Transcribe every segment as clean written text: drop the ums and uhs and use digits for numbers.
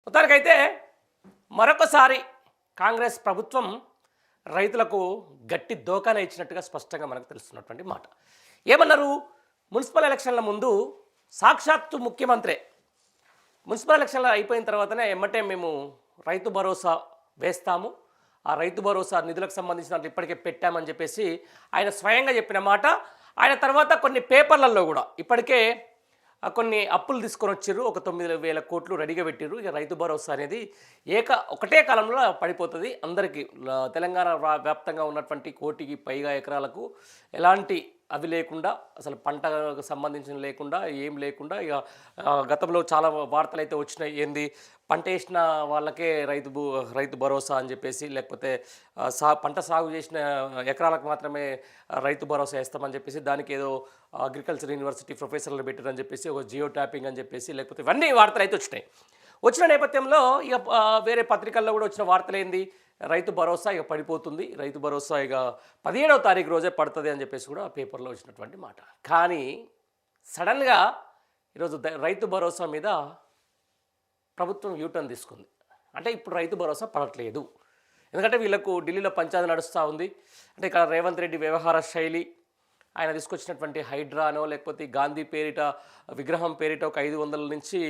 మొత్తానికైతే మరొకసారి కాంగ్రెస్ ప్రభుత్వం రైతులకు గట్టి దోకానే ఇచ్చినట్టుగా స్పష్టంగా మనకు తెలుస్తున్నటువంటి మాట. ఏమన్నారు? మున్సిపల్ ఎలక్షన్ల ముందు సాక్షాత్తు ముఖ్యమంత్రే మున్సిపల్ ఎలక్షన్లు అయిపోయిన తర్వాతనే ఎమ్మటే మేము రైతు భరోసా వేస్తాము, ఆ రైతు భరోసా నిధులకు సంబంధించిన ఇప్పటికే పెట్టామని చెప్పేసి ఆయన స్వయంగా చెప్పిన మాట. ఆయన తర్వాత కొన్ని పేపర్లలో కూడా ఇప్పటికే కొన్ని అప్పులు తీసుకొని వచ్చారు, ఒక 9,000 కోట్లు రెడీగా పెట్టారు. ఇక రైతు భరోసా అనేది ఒకటే కాలంలో పడిపోతుంది అందరికీ. తెలంగాణ వ్యాప్తంగా ఉన్నటువంటి 1 కోటికి పైగా ఎకరాలకు ఎలాంటి అవి లేకుండా, అసలు పంటకు సంబంధించిన లేకుండా, ఏం లేకుండా, ఇక గతంలో చాలా వార్తలు అయితే వచ్చినాయి. ఏంది, పంట వేసిన వాళ్ళకే రైతు భరోసా అని చెప్పేసి, లేకపోతే పంట సాగు చేసిన ఎకరాలకు మాత్రమే రైతు భరోసా వేస్తామని చెప్పేసి, దానికి ఏదో అగ్రికల్చర్ యూనివర్సిటీ ప్రొఫెసర్లు పెట్టారని చెప్పేసి, ఒక జియో ట్యాపింగ్ అని చెప్పేసి, లేకపోతే ఇవన్నీ వార్తలు అయితే వచ్చినాయి. వచ్చిన నేపథ్యంలో ఇక వేరే పత్రికల్లో కూడా వచ్చిన వార్తలు ఏంది, రైతు భరోసా ఇక పడిపోతుంది, రైతు భరోసా ఇక 17వ తారీఖు రోజే పడుతుంది అని చెప్పేసి కూడా పేపర్లో వచ్చినటువంటి మాట. కానీ సడన్గా ఈరోజు రైతు భరోసా మీద ప్రభుత్వం యూటర్న్ తీసుకుంది. అంటే ఇప్పుడు రైతు భరోసా పడట్లేదు, ఎందుకంటే వీళ్ళకు ఢిల్లీలో పంచాయతీ నడుస్తూ ఉంది. అంటే ఇక్కడ రేవంత్ రెడ్డి వ్యవహార శైలి, ఆయన తీసుకొచ్చినటువంటి హైడ్రానో, లేకపోతే గాంధీ పేరిట విగ్రహం పేరిట ఒక 500 నుంచి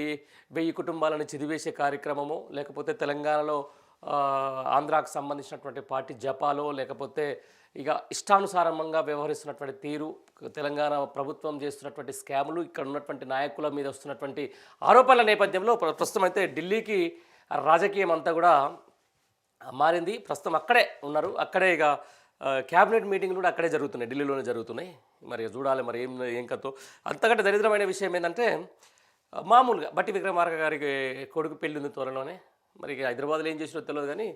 1000 కుటుంబాలను చిదివేసే కార్యక్రమము, లేకపోతే తెలంగాణలో ఆంధ్రాకు సంబంధించినటువంటి పార్టీ జపాలో, లేకపోతే ఇక ఇష్టానుసారంగా వ్యవహరిస్తున్నటువంటి తీరు, తెలంగాణ ప్రభుత్వం చేస్తున్నటువంటి స్కాములు, ఇక్కడ ఉన్నటువంటి నాయకుల మీద వస్తున్నటువంటి ఆరోపణల నేపథ్యంలో ప్రస్తుతం అయితే ఢిల్లీకి రాజకీయం అంతా కూడా మారింది. ప్రస్తుతం అక్కడే ఉన్నారు, అక్కడే ఇక క్యాబినెట్ మీటింగ్లు కూడా అక్కడే జరుగుతున్నాయి, ఢిల్లీలోనే జరుగుతున్నాయి. మరి చూడాలి మరి ఏం కథో. అంతకంటే దరిద్రమైన విషయం ఏంటంటే, మామూలుగా బట్టి విక్రమార్క గారికి కొడుకు పెళ్ళి ఉంది త్వరలోనే. మరి హైదరాబాద్లో ఏం చేసినో తెలియదు, కానీ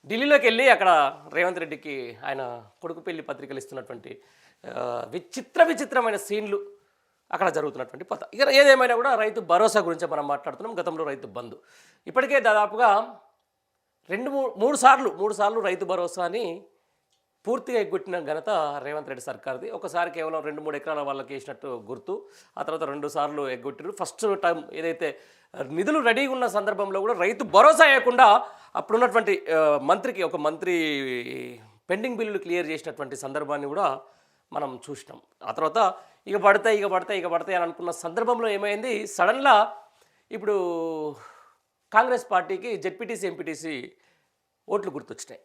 ఢిల్లీలోకి వెళ్ళి అక్కడ రేవంత్ రెడ్డికి ఆయన కొడుకు పెళ్లి పత్రికలు ఇస్తున్నటువంటి విచిత్రమైన సీన్లు అక్కడ జరుగుతున్నటువంటి పత. ఇక ఏదేమైనా కూడా రైతు భరోసా గురించి మనం మాట్లాడుతున్నాం. గతంలో రైతు బంధు, ఇప్పటికే దాదాపుగా 3 సార్లు రైతు భరోసాని పూర్తిగా ఎగ్గొట్టిన ఘనత రేవంత్ రెడ్డి సర్కార్ది. ఒకసారి కేవలం 2-3 ఎకరాల వాళ్ళకి వేసినట్టు గుర్తు, ఆ తర్వాత 2 సార్లు ఎగ్గొట్టారు. ఫస్ట్ టైం ఏదైతే నిధులు రెడీగా ఉన్న సందర్భంలో కూడా రైతు భరోసా వేయకుండా అప్పుడున్నటువంటి మంత్రి పెండింగ్ బిల్లులు క్లియర్ చేసినటువంటి సందర్భాన్ని కూడా మనం చూసినాం. ఆ తర్వాత ఇక పడతాయి అని అనుకున్న సందర్భంలో ఏమైంది, సడన్గా ఇప్పుడు కాంగ్రెస్ పార్టీకి జెడ్పీటీసీ ఎంపీటీసీ ఓట్లు గుర్తొచ్చినాయి.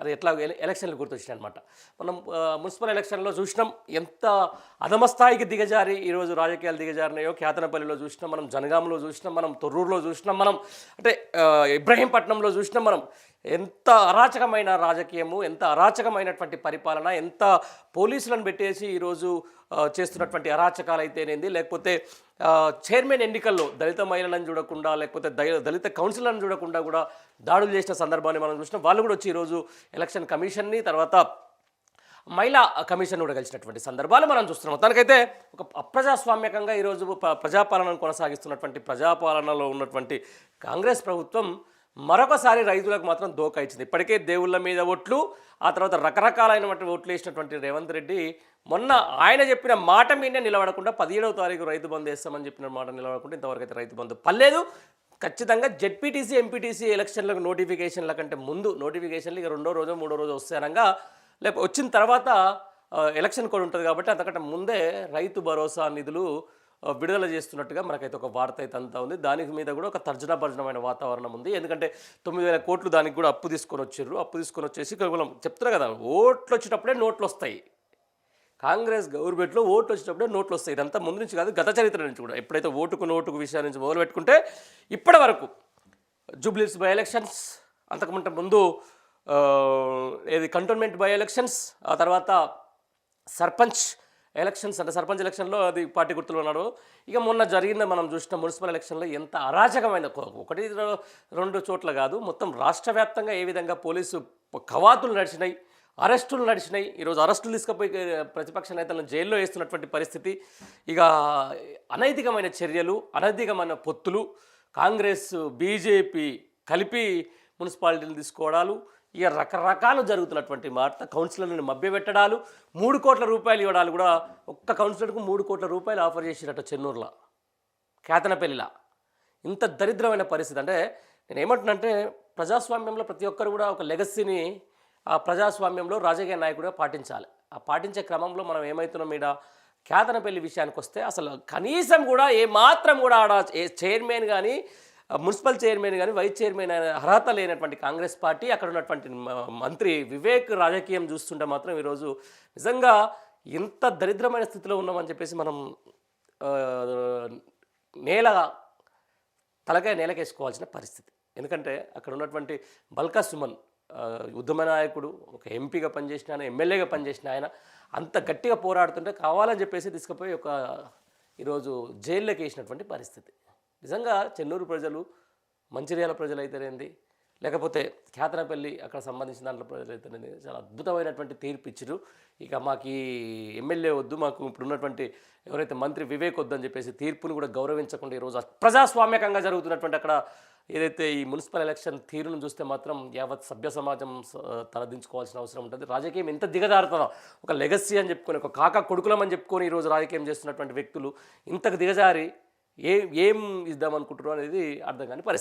అది ఎట్లా ఎలక్షన్లు గుర్తొచ్చినాయి అనమాట. మనం మున్సిపల్ ఎలక్షన్లో చూసినాం ఎంత అధమస్థాయికి దిగజారి ఈరోజు రాజకీయాలు దిగజారినాయో. కేతనపల్లిలో చూసినాం మనం, జనగాంలో చూసినాం మనం, తొర్రూరులో చూసినాం మనం, అంటే ఇబ్రహీంపట్నంలో చూసినాం మనం. ఎంత అరాచకమైన రాజకీయము, ఎంత అరాచకమైనటువంటి పరిపాలన, ఎంత పోలీసులను పెట్టేసి ఈరోజు చేస్తున్నటువంటి అరాచకాలు అయితేనేది, లేకపోతే చైర్మన్ ఎన్నికల్లో దళిత మహిళలను చూడకుండా, లేకపోతే దళిత కౌన్సిలర్లను చూడకుండా కూడా దాడులు చేసిన సందర్భాన్ని మనం చూసినాం. వాళ్ళు కూడా వచ్చి ఈరోజు ఎలక్షన్ కమిషన్ని, తర్వాత మహిళా కమిషన్ కూడా కలిసినటువంటి సందర్భాలు మనం చూస్తున్నాం. తనకైతే ఒక అప్రజాస్వామ్యకంగా ఈరోజు ప్రజాపాలనను కొనసాగిస్తున్నటువంటి, ప్రజాపాలనలో ఉన్నటువంటి కాంగ్రెస్ ప్రభుత్వం మరొకసారి రైతులకు మాత్రం దోకా ఇచ్చింది. ఇప్పటికే దేవుళ్ళ మీద ఓట్లు, ఆ తర్వాత రకరకాలైనటువంటి ఓట్లు వేసినటువంటి రేవంత్ రెడ్డి మొన్న ఆయన చెప్పిన మాట మీదనే నిలబడకుండా 17వ తారీఖు రైతు బంధు వేస్తామని చెప్పిన మాట నిలబడకుండా ఇంతవరకు అయితే రైతు బంధు పర్లేదు. ఖచ్చితంగా జెడ్పీటీసీ ఎంపీటీసీ ఎలక్షన్లకు నోటిఫికేషన్ల కంటే ముందు నోటిఫికేషన్లు ఇక 2వ రోజు 3వ రోజు వస్తాయనగా, లేకపోతే వచ్చిన తర్వాత ఎలక్షన్ కూడా ఉంటుంది కాబట్టి అంతకంటే ముందే రైతు భరోసా నిధులు విడుదల చేస్తున్నట్టుగా మనకైతే ఒక వార్త అయితే అంతా ఉంది. దానికి మీద కూడా ఒక తర్జనాభర్జనమైన వాతావరణం ఉంది. ఎందుకంటే 9,000 కోట్లు దానికి కూడా అప్పు తీసుకొని వచ్చేసి కేవలం చెప్తున్నారు కదా, ఓట్లు వచ్చేటప్పుడే నోట్లు వస్తాయి. కాంగ్రెస్ గవర్నమెంట్లో ఓట్లు వచ్చేటప్పుడే నోట్లు వస్తాయి. ఇదంతా ముందు నుంచి కాదు, గత చరిత్ర నుంచి కూడా. ఎప్పుడైతే ఓటుకు విషయాల నుంచి మొదలు పెట్టుకుంటే ఇప్పటి వరకు జూబ్లీస్ బై ఎలక్షన్స్, అంతకుముందు ముందు కంటోన్మెంట్ బై ఎలక్షన్స్, ఆ తర్వాత సర్పంచ్ ఎలక్షన్స్, అంటే సర్పంచ్ ఎలక్షన్లో అది పార్టీ గుర్తులు ఉన్నాడు. ఇక మొన్న జరిగిన మనం చూసిన మున్సిపల్ ఎలక్షన్లో ఎంత అరాచకమైన, 1-2 చోట్ల కాదు, మొత్తం రాష్ట్ర వ్యాప్తంగా ఏ విధంగా పోలీసు కవాతులు నడిచినాయి, అరెస్టులు నడిచినాయి. ఈరోజు అరెస్టులు తీసుకుపోయి ప్రతిపక్ష నేతలను జైల్లో వేస్తున్నటువంటి పరిస్థితి. ఇక అనైతికమైన చర్యలు, అనైతికమైన పొత్తులు, కాంగ్రెస్ బీజేపీ కలిపి మున్సిపాలిటీలు తీసుకోవడాలు, ఇక రకరకాలు జరుగుతున్నటువంటి మాట. కౌన్సిలర్లను మభ్యపెట్టడాలు, 3 కోట్ల రూపాయలు ఇవ్వడాలు కూడా. ఒక్క కౌన్సిలర్కు 3 కోట్ల రూపాయలు ఆఫర్ చేసిరట చెన్నూరులో, కేతనపల్లిలో. ఇంత దరిద్రమైన పరిస్థితి. అంటే నేను ఏమంటున్నానంటే ప్రజాస్వామ్యంలో ప్రతి ఒక్కరు కూడా ఒక లెగసీని ఆ ప్రజాస్వామ్యంలో రాజకీయ నాయకుడిగా పాటించాలి. ఆ పాటించే క్రమంలో మనం ఏమవుతున్నాం ఈడ కేతనపల్లి విషయానికి వస్తే అసలు కనీసం కూడా ఏమాత్రం కూడా ఆడ చైర్మన్ కానీ మున్సిపల్ చైర్మన్ కానీ వైస్ చైర్మన్ అనే అర్హత లేనటువంటి కాంగ్రెస్ పార్టీ అక్కడ ఉన్నటువంటి మంత్రి వివేక్ రాజకీయం చూస్తుంటే మాత్రం ఈరోజు నిజంగా ఇంత దరిద్రమైన స్థితిలో ఉన్నామని చెప్పేసి మనం ఆ, నేల తలకాయ నేలకేసుకోవాల్సిన పరిస్థితి. ఎందుకంటే అక్కడ ఉన్నటువంటి బల్కా సుమన్ ఉద్యమ నాయకుడు, ఒక ఎంపీగా పనిచేసిన ఆయన, ఎమ్మెల్యేగా పనిచేసిన ఆయన అంత గట్టిగా పోరాడుతుంటే కావాలని చెప్పేసి తీసుకుపోయి ఈరోజు జైల్లోకి వేసినటువంటి పరిస్థితి. నిజంగా చెన్నూరు ప్రజలు, మంచిర్యాల ప్రజలు అయితేనేది, లేకపోతే కేతనపల్లి అక్కడ సంబంధించిన దాంట్లో ప్రజలు అయితేనేది చాలా అద్భుతమైనటువంటి తీర్పు ఇచ్చారు. ఇక మాకు ఈ ఎమ్మెల్యే వద్దు, మాకు ఇప్పుడు ఉన్నటువంటి ఎవరైతే మంత్రి వివేక్ వద్దని చెప్పేసి తీర్పును కూడా గౌరవించకుండా ఈరోజు ప్రజాస్వామ్యకంగా జరుగుతున్నటువంటి అక్కడ ఏదైతే ఈ మున్సిపల్ ఎలక్షన్ తీరును చూస్తే మాత్రం యావత్ సభ్య సమాజం తలదించుకోవాల్సిన అవసరం ఉంటుంది. రాజకీయం ఎంత దిగజారుతుందో, ఒక లెగసీ అని చెప్పుకొని, ఒక కాకా కొడుకులం అని చెప్పుకొని ఈరోజు రాజకీయం చేస్తున్నటువంటి వ్యక్తులు ఇంతకు దిగజారి ఏం ఇద్దామనుకుంటారు అనేది అర్థం కాని పరిస్థితి.